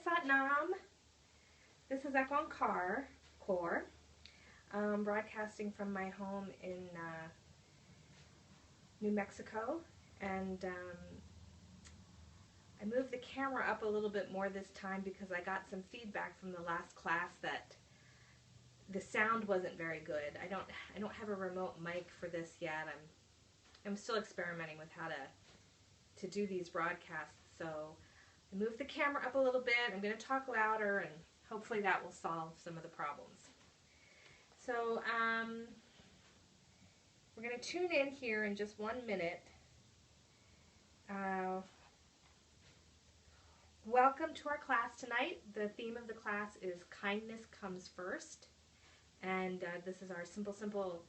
Satnam. This is Ong Kaar Kaur, broadcasting from my home in New Mexico, and I moved the camera up a little bit more this time because I got some feedback from the last class that the sound wasn't very good. I don't have a remote mic for this yet. I'm still experimenting with how to do these broadcasts, so I moved the camera up a little bit. I'm going to talk louder, and hopefully that will solve some of the problems. So we're going to tune in here in just 1 minute. Welcome to our class tonight. The theme of the class is Kindness Comes First. And this is our simple,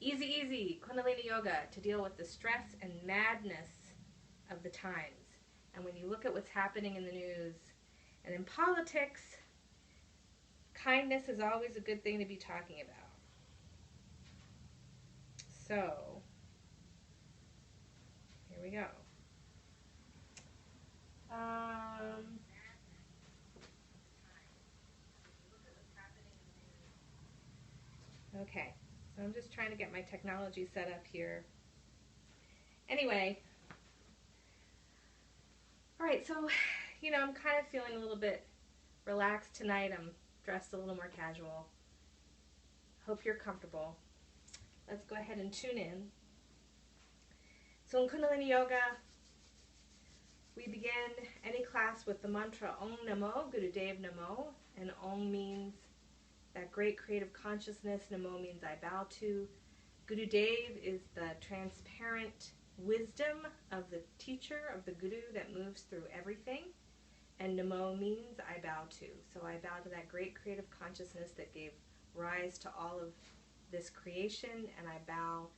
easy Kundalini Yoga to deal with the stress and madness of the times. And when you look at what's happening in the news and in politics, kindness is always a good thing to be talking about. So, here we go. Okay, so I'm just trying to get my technology set up here. Anyway, all right, so, I'm kind of feeling a little bit relaxed tonight. I'm dressed a little more casual. Hope you're comfortable. Let's go ahead and tune in. So in Kundalini Yoga, we begin any class with the mantra Om Namo, Gurudev Namo, and Om means that great creative consciousness, Namo means I bow to. Gurudev is the transparent wisdom of the teacher, of the Guru that moves through everything. And Namo means I bow to. So I bow to that great creative consciousness that gave rise to all of this creation, and I bow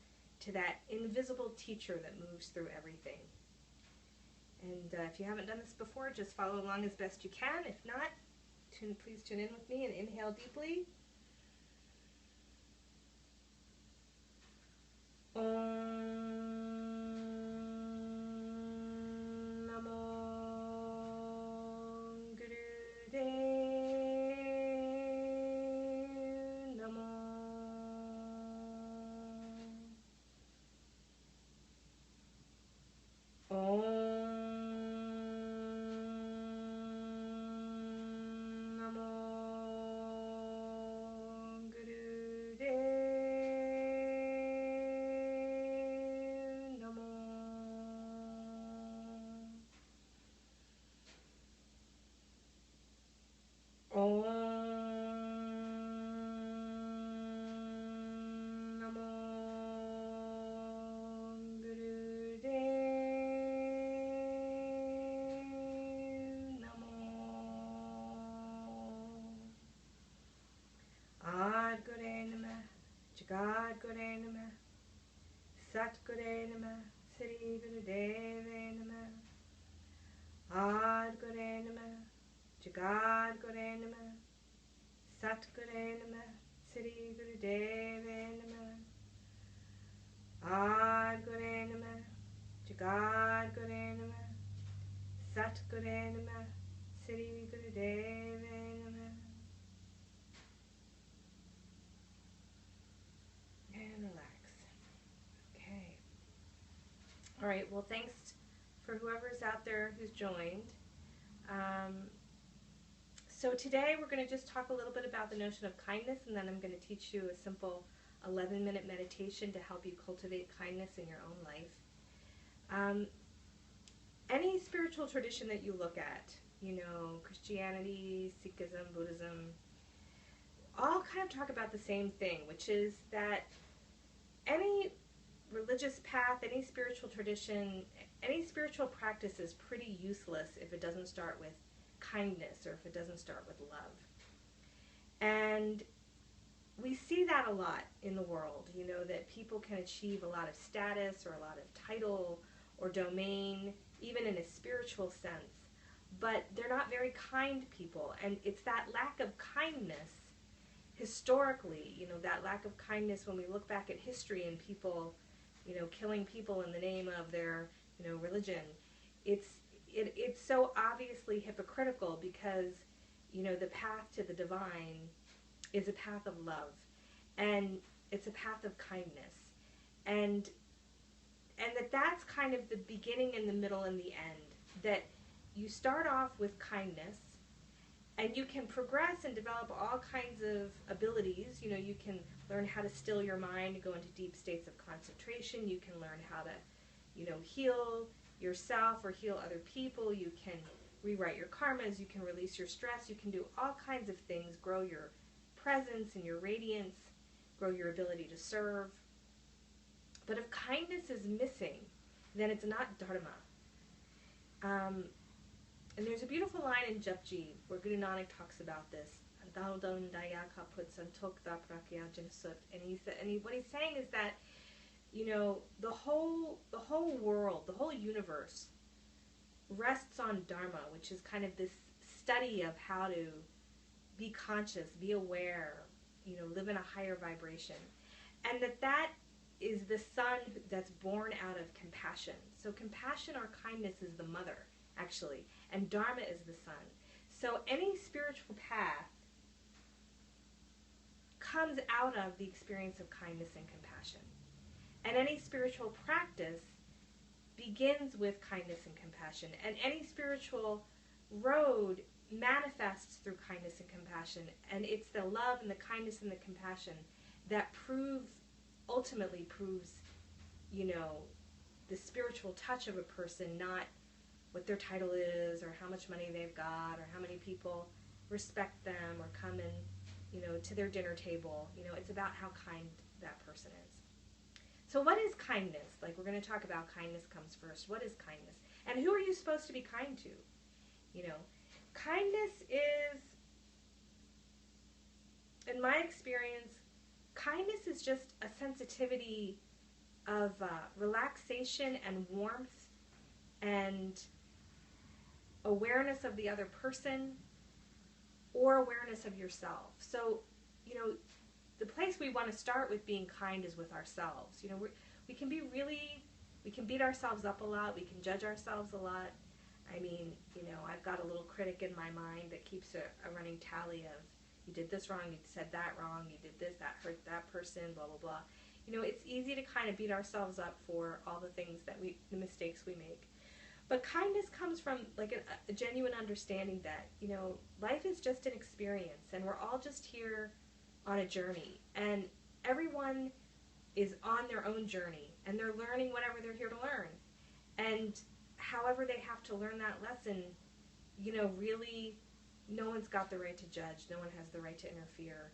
to that invisible teacher that moves through everything. And if you haven't done this before, just follow along as best you can. If not, please tune in with me and inhale deeply. Jagad Gure Namah, Sat Gure Namah, Sri Gurudeve Namah, Ad Gure Namah, Jagad Gure Namah, Sat Gure Namah, Sri Gurudeve Namah, Ad Gure Namah, Jagad Gure Namah, Sat Gure Namah, Sri Gurudeve Namah. And relax. Okay. All right, well, thanks for whoever's out there who's joined. So today we're going to just talk a little bit about the notion of kindness, and then I'm going to teach you a simple 11-minute meditation to help you cultivate kindness in your own life. Any spiritual tradition that you look at, Christianity, Sikhism, Buddhism, all kind of talk about the same thing, which is that any religious path, any spiritual tradition, any spiritual practice is pretty useless if it doesn't start with kindness or if it doesn't start with love. And we see that a lot in the world, that people can achieve a lot of status or a lot of title or domain, even in a spiritual sense, but they're not very kind people. And it's that lack of kindness historically, that lack of kindness when we look back at history and people, killing people in the name of their, religion. It's it's so obviously hypocritical because, the path to the divine is a path of love, and it's a path of kindness, and that's kind of the beginning and the middle and the end, that you start off with kindness, and you can progress and develop all kinds of abilities. You can learn how to still your mind, go into deep states of concentration. You can learn how to, heal yourself or heal other people. You can rewrite your karmas. You can release your stress. You can do all kinds of things, grow your presence and your radiance, grow your ability to serve. But if kindness is missing, then it's not dharma. And there's a beautiful line in Japji where Guru Nanak talks about this. And what he's saying is that, the whole world, the whole universe rests on dharma, which is kind of this study of how to be conscious, be aware, live in a higher vibration. And that is the son that's born out of compassion. So compassion or kindness is the mother, actually, and dharma is the son. So any spiritual path comes out of the experience of kindness and compassion. And any spiritual practice begins with kindness and compassion. And any spiritual road manifests through kindness and compassion. And it's the love and the kindness and the compassion that ultimately proves, the spiritual touch of a person, not what their title is or how much money they've got or how many people respect them or come in, to their dinner table. It's about how kind that person is. So what is kindness? Like, we're going to talk about kindness comes first. What is kindness? And who are you supposed to be kind to? Kindness is, in my experience, kindness is just a sensitivity of relaxation and warmth and awareness of the other person or awareness of yourself. So, the place we want to start with being kind is with ourselves. We can beat ourselves up a lot. We can judge ourselves a lot. I mean, I've got a little critic in my mind that keeps a running tally of, you did this wrong, you said that wrong, you did this, that hurt that person, blah, blah, blah. It's easy to kind of beat ourselves up for all the things the mistakes we make. But kindness comes from like a genuine understanding that, life is just an experience, and we're all just here on a journey. And everyone is on their own journey, and they're learning whatever they're here to learn. And however they have to learn that lesson, really, no one's got the right to judge. No one has the right to interfere.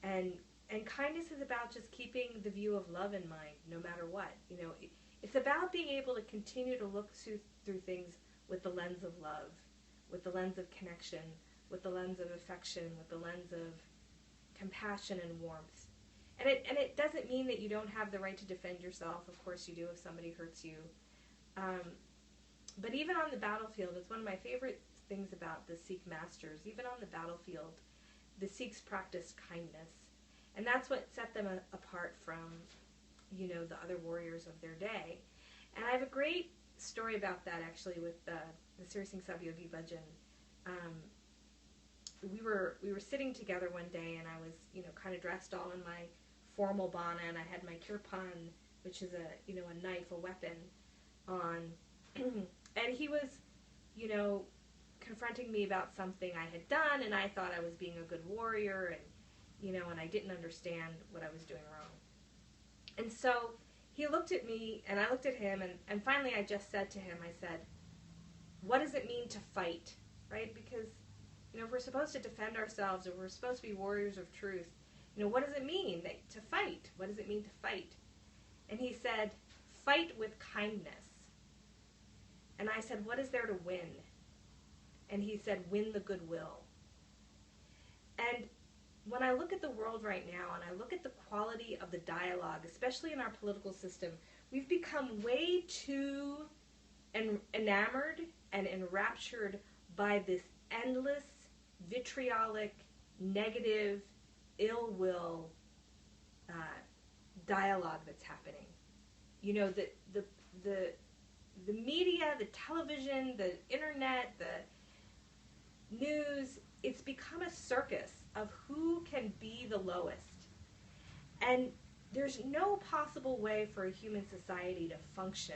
And kindness is about just keeping the view of love in mind, no matter what. It's about being able to continue to look through things with the lens of love, with the lens of connection, with the lens of affection, with the lens of compassion and warmth. And it doesn't mean that you don't have the right to defend yourself. Of course you do if somebody hurts you. But even on the battlefield, it's one of my favorite things about the Sikh masters. Even on the battlefield, the Sikhs practiced kindness. And that's what set them apart from, the other warriors of their day. And I have a great story about that, actually, with the Sir Singh Sab Yogi Bhajan. We were sitting together one day, and I was, kind of dressed all in my formal bana, and I had my kirpan, which is a knife, a weapon, on. And he was, confronting me about something I had done, and I thought I was being a good warrior, and, and I didn't understand what I was doing wrong. And so he looked at me, and I looked at him, and finally I just said to him, I said, what does it mean to fight, right? Because, if we're supposed to defend ourselves, or we're supposed to be warriors of truth, what does it mean to fight? What does it mean to fight? And he said, fight with kindness. And I said, what is there to win? And he said, win the goodwill. And when I look at the world right now, and I look at the quality of the dialogue, especially in our political system, we've become way too enamored and enraptured by this endless, vitriolic, negative, ill will dialogue that's happening. the media, the television, the internet, the news, it's become a circus of who can be the lowest. And there's no possible way for a human society to function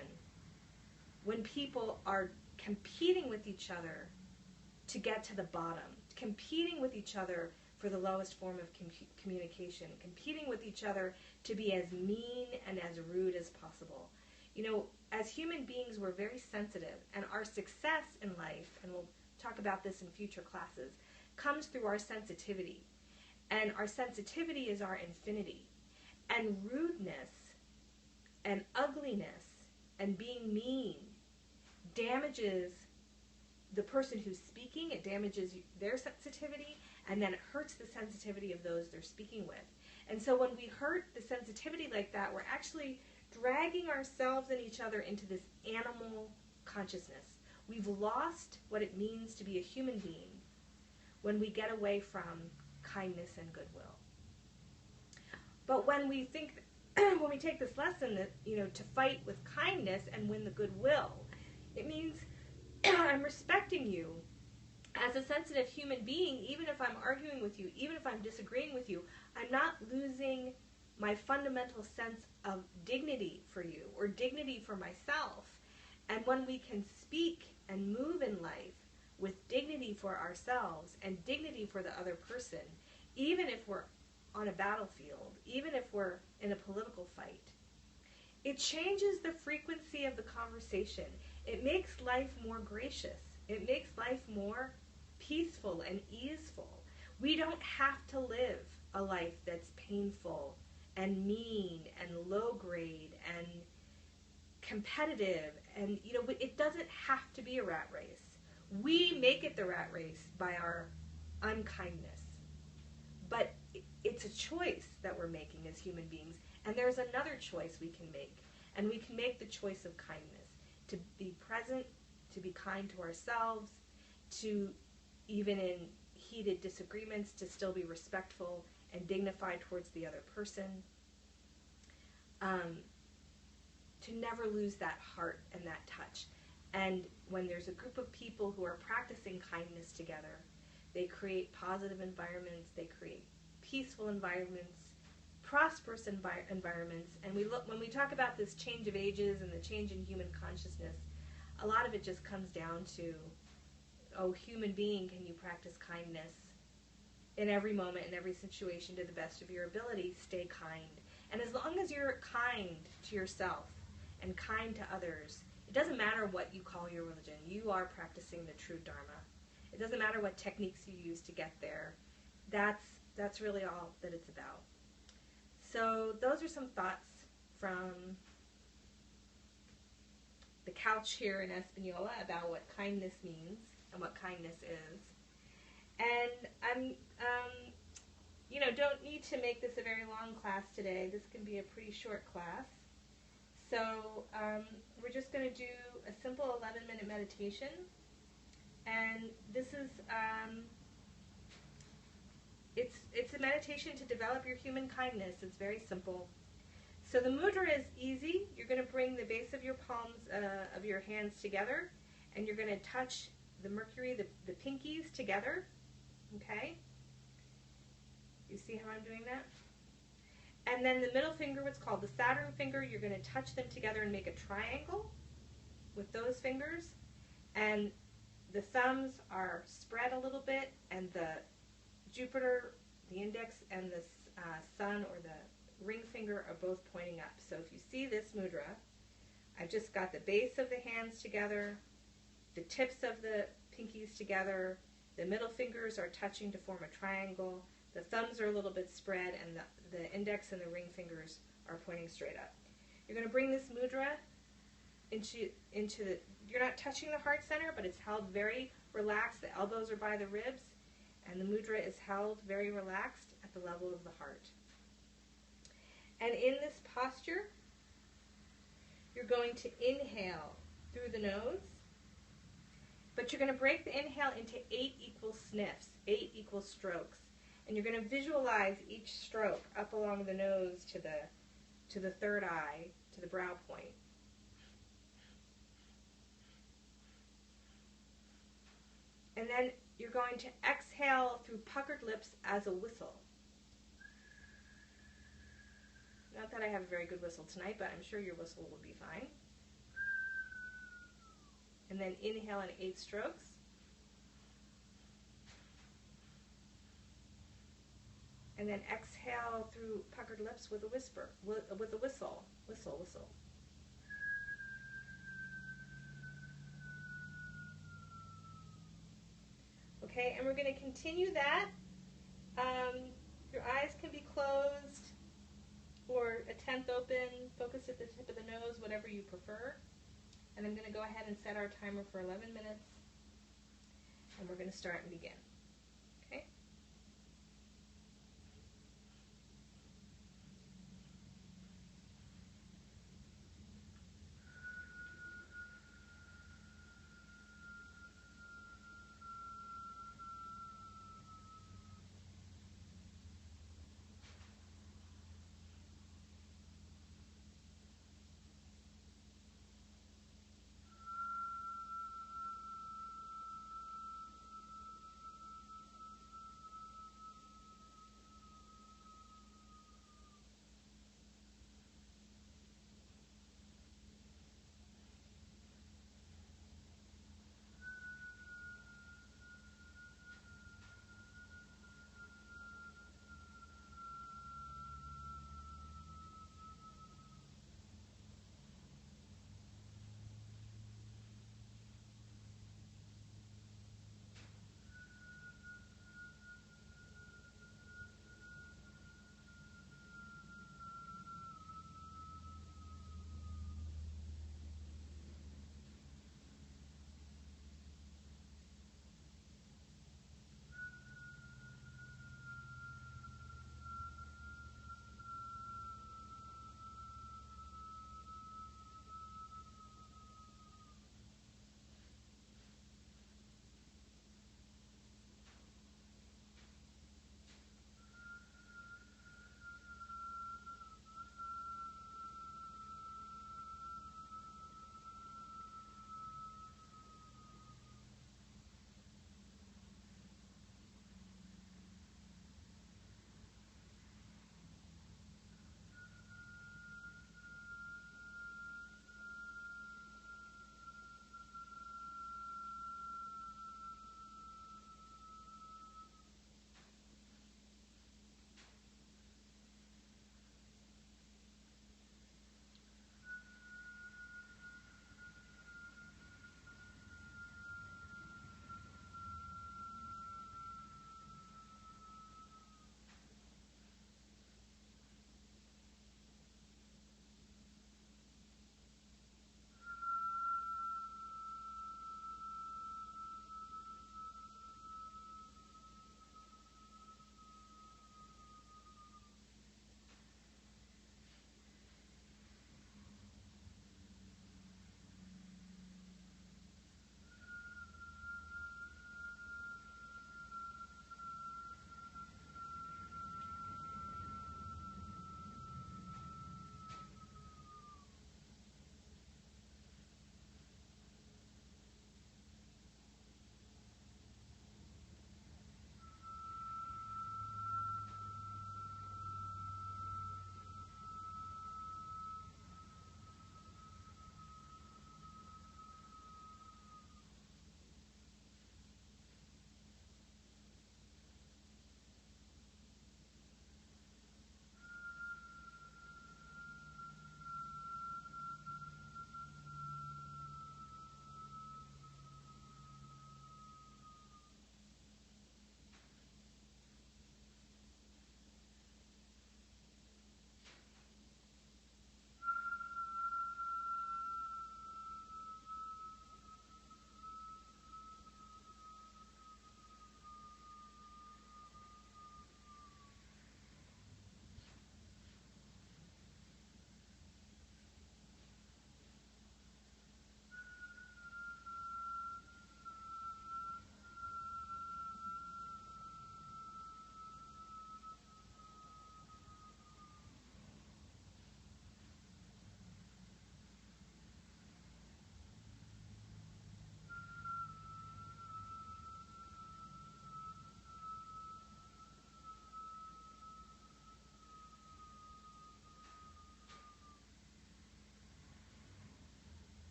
when people are competing with each other to get to the bottom, competing with each other for the lowest form of communication, competing with each other to be as mean and as rude as possible. You know, as human beings, we're very sensitive, and our success in life, and we'll talk about this in future classes, comes through our sensitivity. And our sensitivity is our infinity. And rudeness and ugliness and being mean damages the person who's speaking. It damages their sensitivity, and then it hurts the sensitivity of those they're speaking with. And so when we hurt the sensitivity like that, we're actually dragging ourselves and each other into this animal consciousness. We've lost what it means to be a human being when we get away from kindness and goodwill. But when we think, when we take this lesson that, to fight with kindness and win the goodwill, it means I'm respecting you as a sensitive human being. Even if I'm arguing with you, even if I'm disagreeing with you, I'm not losing my fundamental sense of dignity for you or dignity for myself. And when we can speak and move in life with dignity for ourselves and dignity for the other person, even if we're on a battlefield, even if we're in a political fight, it changes the frequency of the conversation. It makes life more gracious. It makes life more peaceful and easeful. We don't have to live a life that's painful and mean and low grade and competitive, and it doesn't have to be a rat race. We make it the rat race by our unkindness, but it's a choice that we're making as human beings, and there's another choice we can make, and we can make the choice of kindness, to be present, to be kind to ourselves, to, even in heated disagreements, to still be respectful and dignified towards the other person, to never lose that heart and that touch. And when there's a group of people who are practicing kindness together, they create positive environments, they create peaceful environments, prosperous environments. And when we talk about this change of ages and the change in human consciousness, a lot of it just comes down to, oh, human being, can you practice kindness in every moment, in every situation, to the best of your ability? Stay kind. And as long as you're kind to yourself and kind to others, it doesn't matter what you call your religion. You are practicing the true Dharma. It doesn't matter what techniques you use to get there. That's really all that it's about. So those are some thoughts from the couch here in Espanola about what kindness means and what kindness is. And I'm, don't need to make this a very long class today. This can be a pretty short class. So we're just going to do a simple 11-minute meditation. And this is, it's a meditation to develop your human kindness. It's very simple. So the mudra is easy. You're going to bring the base of your palms of your hands together, and you're going to touch the mercury, the pinkies together. Okay? You see how I'm doing that? And then the middle finger, what's called the Saturn finger, you're going to touch them together and make a triangle with those fingers. And the thumbs are spread a little bit, and the Jupiter, the index, and the sun or the ring finger are both pointing up. So if you see this mudra, I've just got the base of the hands together, the tips of the pinkies together, the middle fingers are touching to form a triangle, the thumbs are a little bit spread, and the index and the ring fingers are pointing straight up. You're going to bring this mudra into the, you're not touching the heart center, but it's held very relaxed. The elbows are by the ribs, and the mudra is held very relaxed at the level of the heart. And in this posture, you're going to inhale through the nose, but you're going to break the inhale into 8 equal sniffs, 8 equal strokes. And you're going to visualize each stroke up along the nose to the third eye, to the brow point. you're going to exhale through puckered lips as a whistle. Not that I have a very good whistle tonight, but I'm sure your whistle will be fine. And then inhale in 8 strokes. And then exhale through puckered lips with a whisper, with a whistle. Whistle, whistle. Okay, and we're going to continue that. Your eyes can be closed or a tenth open. Focus at the tip of the nose, whatever you prefer. And I'm going to go ahead and set our timer for 11 minutes. And we're going to start and begin. Okay?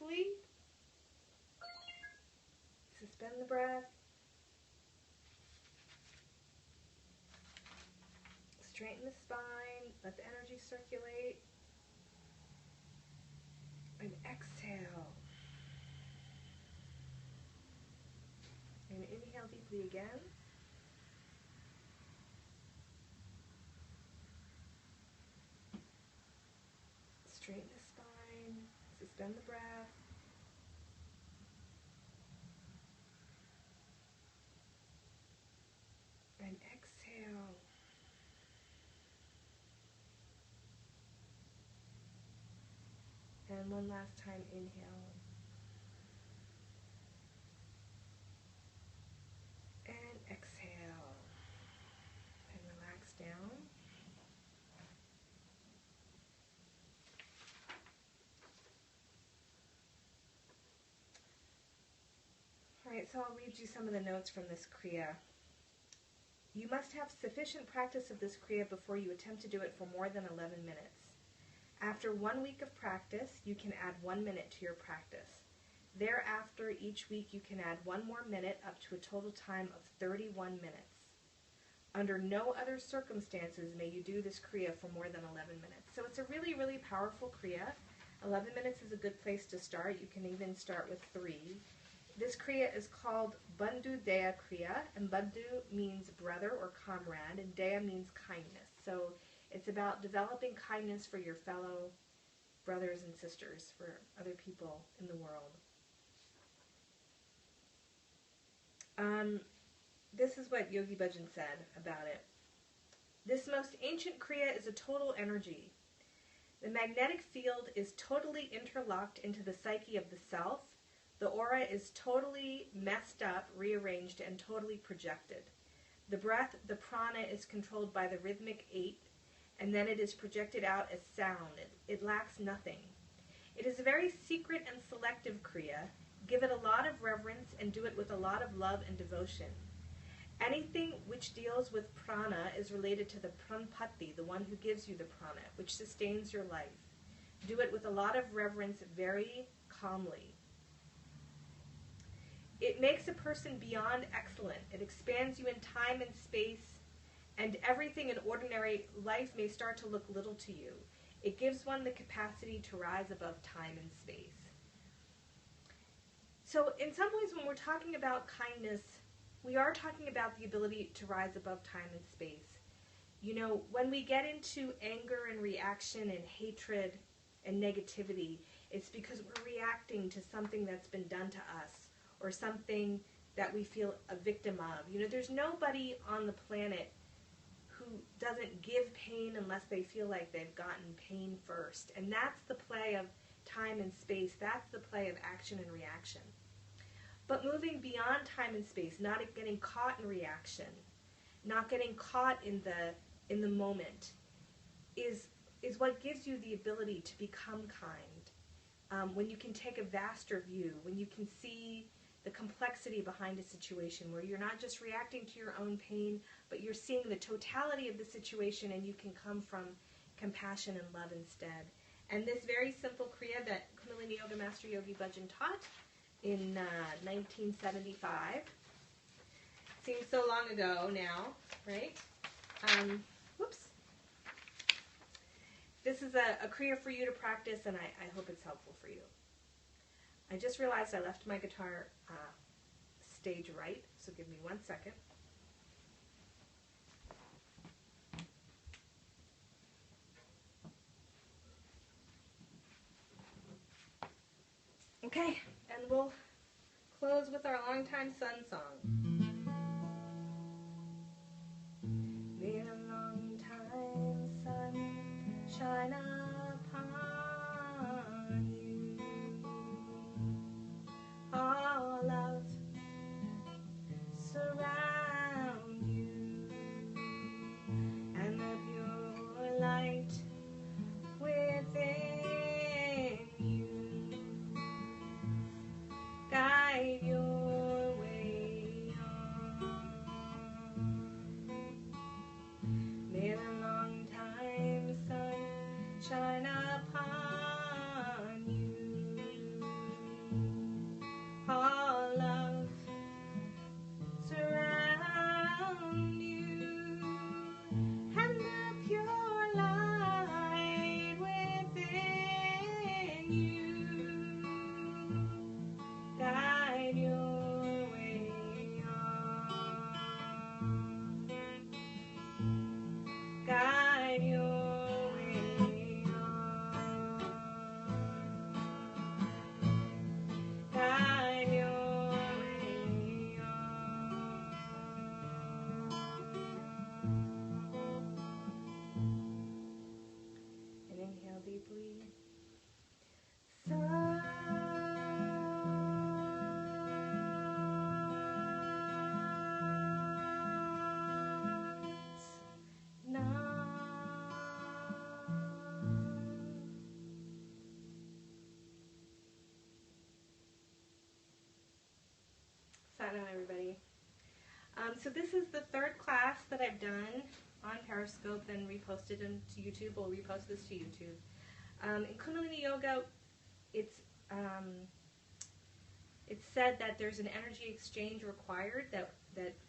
deeply. Suspend the breath. Straighten the spine. Let the energy circulate. And exhale. And inhale deeply again. Straighten the spine. Suspend the breath. And exhale. And one last time, inhale. And exhale. And relax down. Alright, so I'll read you some of the notes from this Kriya. You must have sufficient practice of this Kriya before you attempt to do it for more than 11 minutes. After 1 week of practice, you can add 1 minute to your practice. Thereafter, each week you can add 1 more minute up to a total time of 31 minutes. Under no other circumstances may you do this Kriya for more than 11 minutes. So it's a really, really powerful Kriya. 11 minutes is a good place to start. You can even start with 3. This Kriya is called Bandhu Daya Kriya, and Bandhu means brother or comrade, and Daya means kindness. So it's about developing kindness for your fellow brothers and sisters, for other people in the world. This is what Yogi Bhajan said about it. This most ancient Kriya is a total energy. The magnetic field is totally interlocked into the psyche of the self. The aura is totally messed up, rearranged, and totally projected. The breath, the prana, is controlled by the rhythmic 8, and then it is projected out as sound. It lacks nothing. It is a very secret and selective Kriya. Give it a lot of reverence and do it with a lot of love and devotion. Anything which deals with prana is related to the pranpati, the one who gives you the prana, which sustains your life. Do it with a lot of reverence, very calmly. It makes a person beyond excellent. It expands you in time and space, and everything in ordinary life may start to look little to you. It gives one the capacity to rise above time and space. So in some ways, when we're talking about kindness, we are talking about the ability to rise above time and space. You know, when we get into anger and reaction and hatred and negativity, it's because we're reacting to something that's been done to us, or something that we feel a victim of. You know, there's nobody on the planet who doesn't give pain unless they feel like they've gotten pain first. And that's the play of time and space. That's the play of action and reaction. But moving beyond time and space, not getting caught in reaction, not getting caught in the moment, is what gives you the ability to become kind. When you can take a vaster view, when you can see the complexity behind a situation, where you're not just reacting to your own pain, but you're seeing the totality of the situation, and you can come from compassion and love instead. And this very simple Kriya that Kundalini Yoga Master Yogi Bhajan taught in 1975, seems so long ago now, right? Whoops. This is a Kriya for you to practice, and I hope it's helpful for you. I just realized I left my guitar stage right, so give me 1 second. Okay, and we'll close with our longtime sun song. May the long-time sun shine upon you. All love surround you, and the pure light within you guide your way on. May the long time sun shine upon you. So this is the third class that I've done on Periscope, then reposted them to YouTube. We'll repost this to YouTube. In Kundalini Yoga, it's said that there's an energy exchange required, that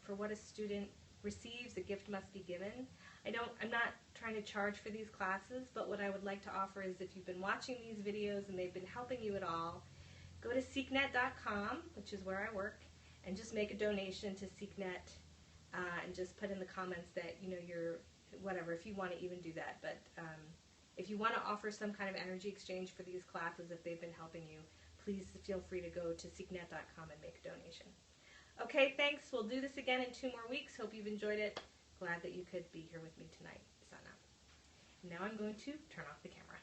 for what a student receives, a gift must be given. I'm not trying to charge for these classes, but what I would like to offer is, if you've been watching these videos and they've been helping you at all, go to seeknet.com, which is where I work, and just make a donation to SeekNet, and just put in the comments that, you're, whatever, if you want to even do that. But if you want to offer some kind of energy exchange for these classes, if they've been helping you, please feel free to go to seeknet.com and make a donation. Okay, thanks. We'll do this again in 2 more weeks. Hope you've enjoyed it. Glad that you could be here with me tonight, Sana. Now I'm going to turn off the camera.